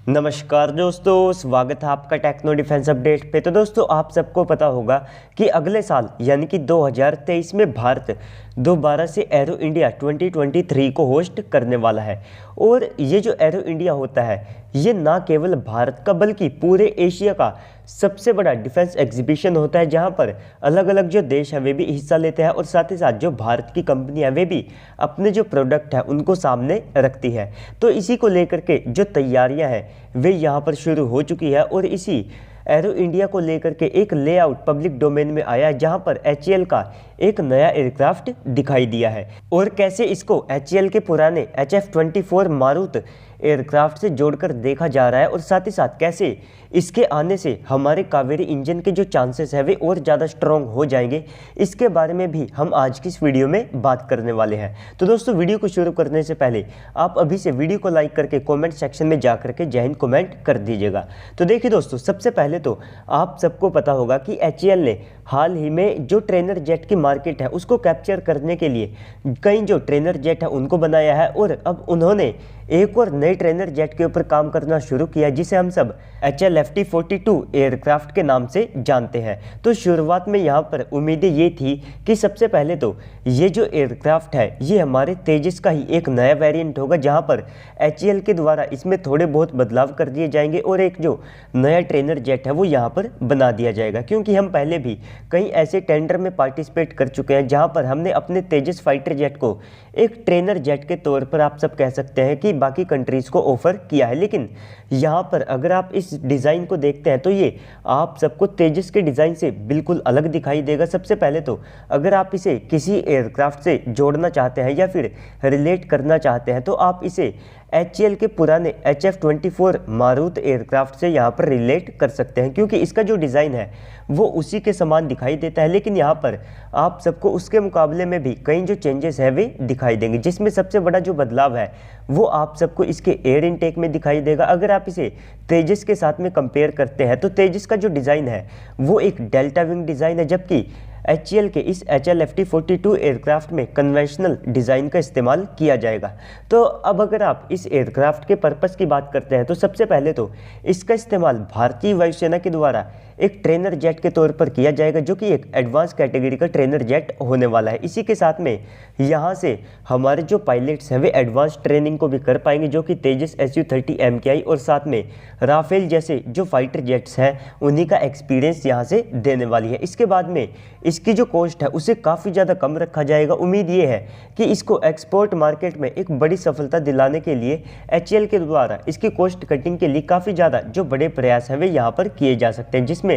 नमस्कार दोस्तों, स्वागत है आपका टेक्नो डिफेंस अपडेट पे। तो दोस्तों, आप सबको पता होगा कि अगले साल यानी कि 2023 में भारत दोबारा से एरो इंडिया 2023 को होस्ट करने वाला है। और ये जो एरो इंडिया होता है, ये ना केवल भारत का बल्कि पूरे एशिया का सबसे बड़ा डिफेंस एग्जीबिशन होता है, जहां पर अलग अलग जो देश हैं वे भी हिस्सा लेते हैं और साथ ही साथ जो भारत की कंपनियां वे भी अपने जो प्रोडक्ट है उनको सामने रखती है। तो इसी को लेकर के जो तैयारियां हैं वे यहाँ पर शुरू हो चुकी है और इसी एरो इंडिया को लेकर के एक लेआउट पब्लिक डोमेन में आया है, जहां पर HAL का एक नया एयरक्राफ्ट दिखाई दिया है और कैसे इसको HAL के पुराने HF-24 मारुत एयरक्राफ्ट से जोड़कर देखा जा रहा है और साथ ही साथ कैसे इसके आने से हमारे कावेरी इंजन के जो चांसेस है वे और ज़्यादा स्ट्रॉन्ग हो जाएंगे, इसके बारे में भी हम आज की इस वीडियो में बात करने वाले हैं। तो दोस्तों, वीडियो को शुरू करने से पहले आप अभी से वीडियो को लाइक करके कमेंट सेक्शन में जा करके जय हिंद कमेंट कर दीजिएगा। तो देखिए दोस्तों, सबसे पहले तो आप सबको पता होगा कि HAL ने हाल ही में जो ट्रेनर जेट की मार्केट है उसको कैप्चर करने के लिए कई जो ट्रेनर जेट है उनको बनाया है और अब उन्होंने एक और नए ट्रेनर जेट के ऊपर काम करना शुरू किया, जिसे हम सब HLFT-42 एयरक्राफ्ट के नाम से जानते हैं। तो शुरुआत में यहाँ पर उम्मीदें ये थी कि सबसे पहले तो ये जो एयरक्राफ्ट है ये हमारे तेजस का ही एक नया वेरिएंट होगा, जहाँ पर HAL के द्वारा इसमें थोड़े बहुत बदलाव कर दिए जाएंगे और एक जो नया ट्रेनर जेट है वो यहाँ पर बना दिया जाएगा। क्योंकि हम पहले भी कई ऐसे टेंडर में पार्टिसिपेट कर चुके हैं जहाँ पर हमने अपने तेजस फाइटर जेट को एक ट्रेनर जेट के तौर पर आप सब कह सकते हैं कि बाकी कंट्रीज़ को ऑफर किया है। लेकिन यहाँ पर अगर आप इस डिज़ाइन को देखते हैं तो ये आप सबको तेजस के डिज़ाइन से बिल्कुल अलग दिखाई देगा। सबसे पहले तो अगर आप इसे किसी एयरक्राफ्ट से जोड़ना चाहते हैं या फिर रिलेट करना चाहते हैं तो आप इसे HAL के पुराने HF-24 मारुत एयरक्राफ्ट से यहाँ पर रिलेट कर सकते हैं, क्योंकि इसका जो डिज़ाइन है वो उसी के समान दिखाई देता है। लेकिन यहाँ पर आप सबको उसके मुकाबले में भी कई जो चेंजेस है वे दिखाई देंगे, जिसमें सबसे बड़ा जो बदलाव है वो आप सबको इसके एयर इनटेक में दिखाई देगा। अगर आप इसे तेजस के साथ में कंपेयर करते हैं तो तेजस का जो डिज़ाइन है वो एक डेल्टा विंग डिज़ाइन है, जबकि HAL के इस HLFT-42 एयरक्राफ्ट में कन्वेंशनल डिज़ाइन का इस्तेमाल किया जाएगा। तो अब अगर आप इस एयरक्राफ्ट के पर्पस की बात करते हैं तो सबसे पहले तो इसका इस्तेमाल भारतीय वायुसेना के द्वारा एक ट्रेनर जेट के तौर पर किया जाएगा, जो कि एक एडवांस कैटेगरी का ट्रेनर जेट होने वाला है। इसी के साथ में यहाँ से हमारे जो पायलट्स हैं वे एडवांस ट्रेनिंग को भी कर पाएंगे, जो कि तेजस Su-30 MKI और साथ में राफेल जैसे जो फाइटर जेट्स हैं उन्हीं का एक्सपीरियंस यहाँ से देने वाली है। इसके बाद में इसकी जो कॉस्ट है उसे काफ़ी ज़्यादा कम रखा जाएगा। उम्मीद ये है कि इसको एक्सपोर्ट मार्केट में एक बड़ी सफलता दिलाने के लिए HAL के द्वारा इसकी कॉस्ट कटिंग के लिए काफ़ी ज़्यादा जो बड़े प्रयास हैं वे यहाँ पर किए जा सकते हैं, जिसमें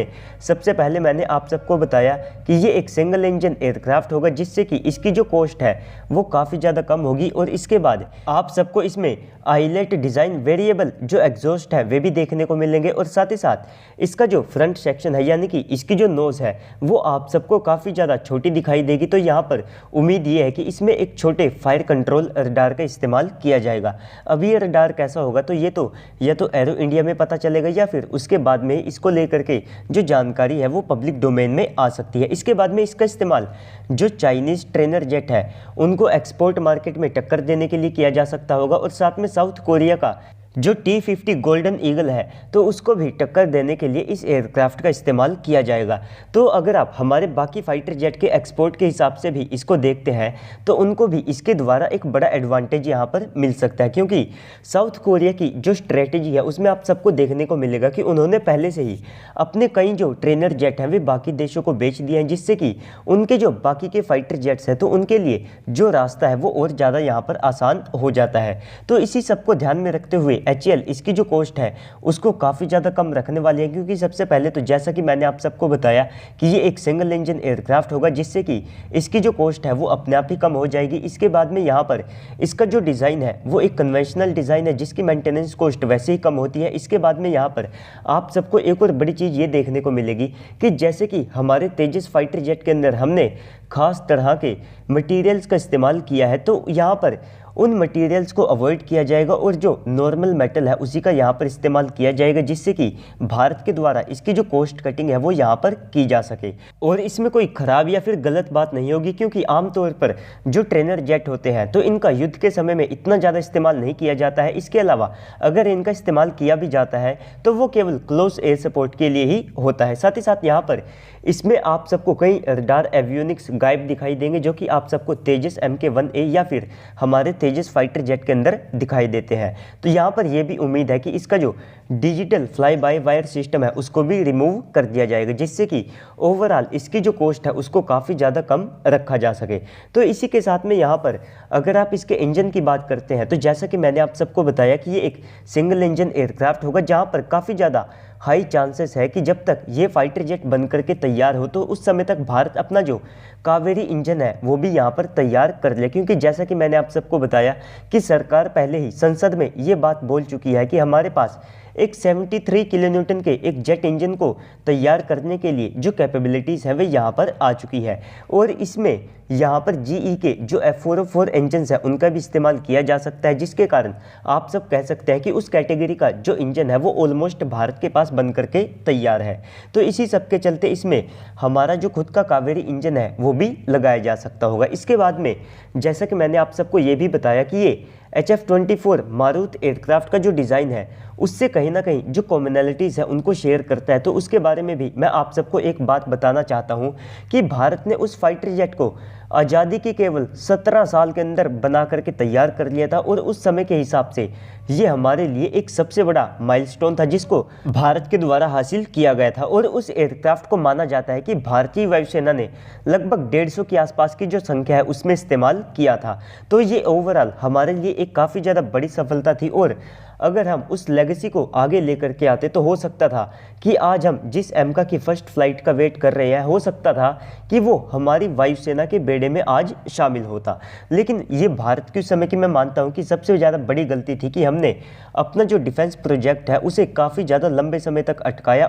सबसे पहले मैंने आप सबको बताया कि ये एक सिंगल इंजन एयरक्राफ्ट होगा, जिससे कि इसकी जो कॉस्ट है वो काफ़ी ज़्यादा कम होगी। और इसके बाद आप सबको इसमें आईलेट डिज़ाइन वेरिएबल जो एग्जॉस्ट है वे भी देखने को मिलेंगे और साथ ही साथ इसका जो फ्रंट सेक्शन है यानी कि इसकी जो नोज़ है वो आप सबको काफ़ी ज़्यादा छोटी दिखाई देगी। तो यहाँ पर उम्मीद ये है कि इसमें एक छोटे फायर कंट्रोल रडार का इस्तेमाल किया जाएगा। अब ये रडार कैसा होगा तो ये तो या तो एरो इंडिया में पता चलेगा या फिर उसके बाद में इसको लेकर के जो जानकारी है वो पब्लिक डोमेन में आ सकती है। इसके बाद में इसका इस्तेमाल जो चाइनीज़ ट्रेनर जेट है उनको एक्सपोर्ट मार्केट में टक्कर देने के लिए किया जा सकता होगा और साथ में साउथ कोरिया का जो T-50 गोल्डन ईगल है तो उसको भी टक्कर देने के लिए इस एयरक्राफ्ट का इस्तेमाल किया जाएगा। तो अगर आप हमारे बाकी फाइटर जेट के एक्सपोर्ट के हिसाब से भी इसको देखते हैं तो उनको भी इसके द्वारा एक बड़ा एडवांटेज यहाँ पर मिल सकता है, क्योंकि साउथ कोरिया की जो स्ट्रेटेजी है उसमें आप सबको देखने को मिलेगा कि उन्होंने पहले से ही अपने कई जो ट्रेनर जेट हैं वे बाकी देशों को बेच दिए हैं, जिससे कि उनके जो बाकी के फाइटर जेट्स हैं तो उनके लिए जो रास्ता है वो और ज़्यादा यहाँ पर आसान हो जाता है। तो इसी सबको ध्यान में रखते हुए HAL इसकी जो कॉस्ट है उसको काफ़ी ज़्यादा कम रखने वाली है, क्योंकि सबसे पहले तो जैसा कि मैंने आप सबको बताया कि ये एक सिंगल इंजन एयरक्राफ्ट होगा, जिससे कि इसकी जो कॉस्ट है वो अपने आप ही कम हो जाएगी। इसके बाद में यहाँ पर इसका जो डिज़ाइन है वो एक कन्वेंशनल डिज़ाइन है, जिसकी मेंटेनेंस कॉस्ट वैसे ही कम होती है। इसके बाद में यहाँ पर आप सबको एक और बड़ी चीज़ ये देखने को मिलेगी कि जैसे कि हमारे तेजस फाइटर जेट के अंदर हमने खास तरह के मटेरियल्स का इस्तेमाल किया है, तो यहाँ पर उन मटेरियल्स को अवॉइड किया जाएगा और जो नॉर्मल मेटल है उसी का यहाँ पर इस्तेमाल किया जाएगा, जिससे कि भारत के द्वारा इसकी जो कॉस्ट कटिंग है वो यहाँ पर की जा सके। और इसमें कोई खराब या फिर गलत बात नहीं होगी, क्योंकि आमतौर पर जो ट्रेनर जेट होते हैं तो इनका युद्ध के समय में इतना ज़्यादा इस्तेमाल नहीं किया जाता है। इसके अलावा अगर इनका इस्तेमाल किया भी जाता है तो वो केवल क्लोज एयर सपोर्ट के लिए ही होता है। साथ ही साथ यहाँ पर इसमें आप सबको कई रडार एवियोनिक्स गायब दिखाई देंगे, जो कि आप सबको तेजस MK1A या फिर हमारे तेजस फाइटर जेट के अंदर दिखाई देते हैं। तो यहाँ पर यह भी उम्मीद है कि इसका जो digital fly by wire system है उसको भी रिमूव कर दिया जाएगा, जिससे कि ओवरऑल इसकी जो कॉस्ट है उसको काफ़ी ज़्यादा कम रखा जा सके। तो इसी के साथ में यहाँ पर अगर आप इसके इंजन की बात करते हैं तो जैसा कि मैंने आप सबको बताया कि ये एक सिंगल इंजन एयरक्राफ्ट होगा, जहाँ पर काफ़ी ज़्यादा हाई चांसेस है कि जब तक ये फाइटर जेट बन करके तैयार हो तो उस समय तक भारत अपना जो कावेरी इंजन है वो भी यहाँ पर तैयार कर ले। क्योंकि जैसा कि मैंने आप सबको बताया कि सरकार पहले ही संसद में ये बात बोल चुकी है कि हमारे पास एक 73 किलो न्यूटन के एक जेट इंजन को तैयार करने के लिए जो कैपेबिलिटीज़ है वे यहाँ पर आ चुकी है। और इसमें यहाँ पर GE के जो F404 इंजन्स है उनका भी इस्तेमाल किया जा सकता है, जिसके कारण आप सब कह सकते हैं कि उस कैटेगरी का जो इंजन है वो ऑलमोस्ट भारत के पास बन करके तैयार है। तो इसी सब के चलते इसमें हमारा जो खुद का कावेरी इंजन है वो भी लगाया जा सकता होगा। इसके बाद में जैसा कि मैंने आप सबको ये भी बताया कि ये HF-24 मारुत एयरक्राफ्ट का जो डिज़ाइन है उससे कहीं ना कहीं जो कॉमनैलिटीज़ है उनको शेयर करता है। तो उसके बारे में भी मैं आप सबको एक बात बताना चाहता हूं कि भारत ने उस फाइटर जेट को आज़ादी के केवल 17 साल के अंदर बना करके तैयार कर लिया था, और उस समय के हिसाब से ये हमारे लिए एक सबसे बड़ा माइलस्टोन था जिसको भारत के द्वारा हासिल किया गया था। और उस एयरक्राफ्ट को माना जाता है कि भारतीय वायुसेना ने लगभग 150 के आसपास की जो संख्या है उसमें इस्तेमाल किया था। तो ये ओवरऑल हमारे लिए एक काफ़ी ज़्यादा बड़ी सफलता थी, और अगर हम उस लेगेसी को आगे लेकर के आते तो हो सकता था कि आज हम जिस एमका की फर्स्ट फ्लाइट का वेट कर रहे हैं हो सकता था कि वो हमारी वायुसेना के बेड़े में आज शामिल होता। लेकिन ये भारत के उस समय की मैं मानता हूँ कि सबसे ज़्यादा बड़ी गलती थी कि हमने अपना जो डिफेंस प्रोजेक्ट है उसे काफ़ी ज़्यादा लंबे समय तक अटकाया,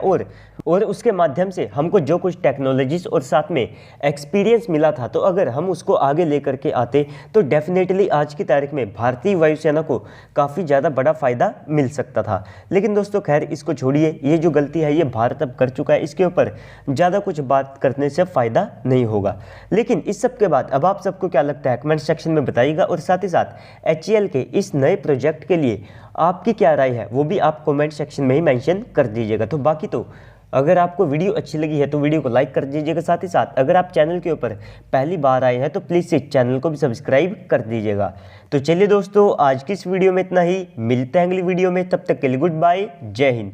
और उसके माध्यम से हमको जो कुछ टेक्नोलॉजीज और साथ में एक्सपीरियंस मिला था तो अगर हम उसको आगे लेकर के आते तो डेफिनेटली आज की तारीख में भारतीय वायुसेना को काफ़ी ज़्यादा बड़ा फ़ायदा मिल सकता था। लेकिन दोस्तों खैर इसको छोड़िए, ये जो गलती है ये भारत अब कर चुका है, इसके ऊपर ज़्यादा कुछ बात करने से फ़ायदा नहीं होगा। लेकिन इस सब के बाद अब आप सबको क्या लगता है कमेंट सेक्शन में बताइएगा, और साथ ही साथ HAL के इस नए प्रोजेक्ट के लिए आपकी क्या राय है वो भी आप कमेंट सेक्शन में ही मेंशन कर दीजिएगा। तो बाकी तो अगर आपको वीडियो अच्छी लगी है तो वीडियो को लाइक कर दीजिएगा। साथ ही साथ अगर आप चैनल के ऊपर पहली बार आए हैं तो प्लीज़ इस चैनल को भी सब्सक्राइब कर दीजिएगा। तो चलिए दोस्तों आज की इस वीडियो में इतना ही, मिलते हैं अगली वीडियो में, तब तक के लिए गुड बाय, जय हिंद।